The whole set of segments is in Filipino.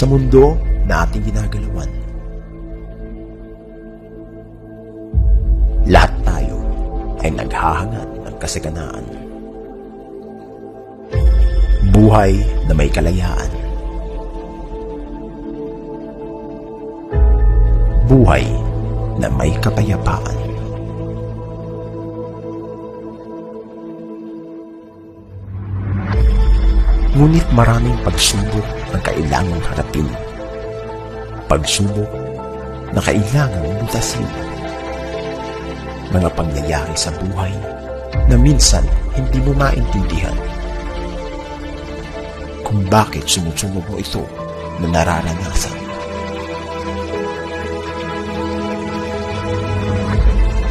sa mundo na ating ginagalawan. Lahat tayo ay naghahangad ng kasaganaan. Buhay na may kalayaan. Buhay na may kapayapaan. Ngunit maraming pagsubok na kailangang harapin. Pagsubok na kailangang lutasin. Mga pangyayari sa buhay na minsan hindi mo maintindihan kung bakit sumusunod mo ito na nararanasan.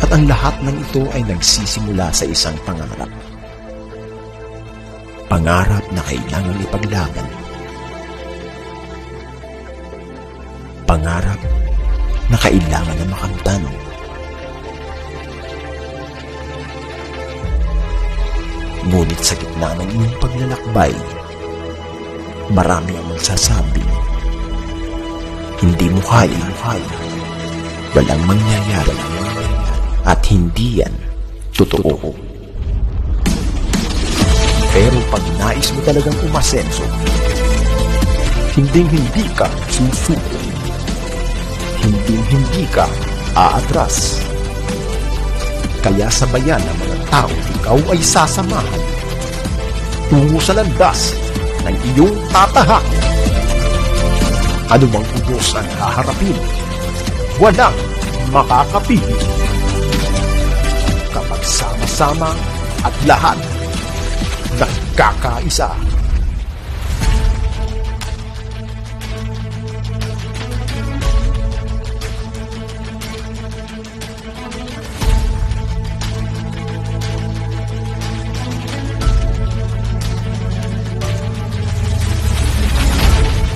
At ang lahat ng ito ay nagsisimula sa isang pangarap. Pangarap na kailangan ipaglaban. Pangarap na kailangan na makamtan. Ngunit sa gitna ng iyong paglalakbay, marami ang magsasabi, hindi mo kaya, walang mangyayari, at hindi yan totoo. Pero pag nais mo talagang umasenso, hindi ka susuko. Hindi ka aatras. Kaya sabayan ng mga tao ikaw ay sasamahan tungo sa landas ng iyong tatahakin. Ano mang unos ang haharapin, walang makakapili. Kapag sama-sama at lahat nagkakaisa.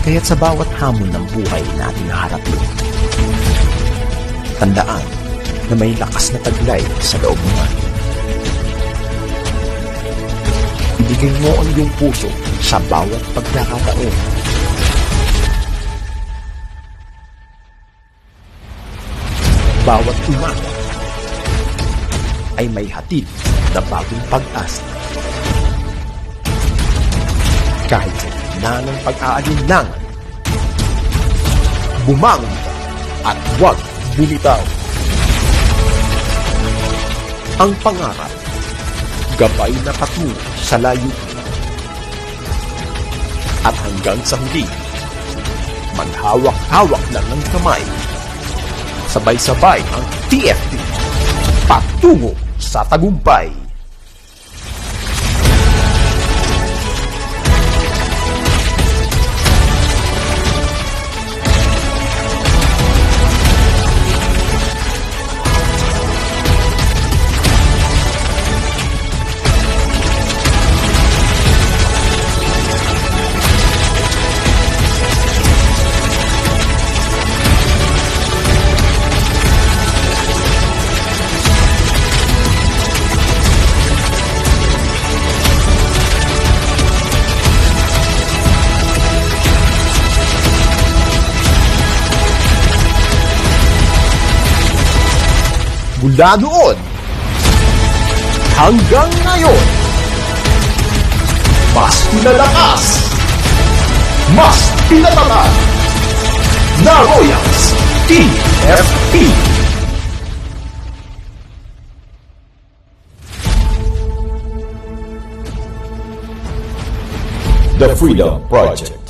Kaya't sa bawat hamon ng buhay na ating harapin, tandaan na may lakas na taglay sa loob mo. Ibigay mo ang iyong puso sa bawat pagkakataon. Bawat umaga ay may hatid na bagong pag-asa. Kahit sa gitna ng pag-aalinlangan, bumangon ka at huwag bumitaw. Ang pangarap, gabay na patungo sa layunin. At hanggang sa huli, maghawak-hawak lang ng kamay. Sabay-sabay ang TFT, patungo sa tagumpay. Mula noon hanggang ngayon, mas pinalakas, mas pinatatag na Royals TFT. The Freedom Project.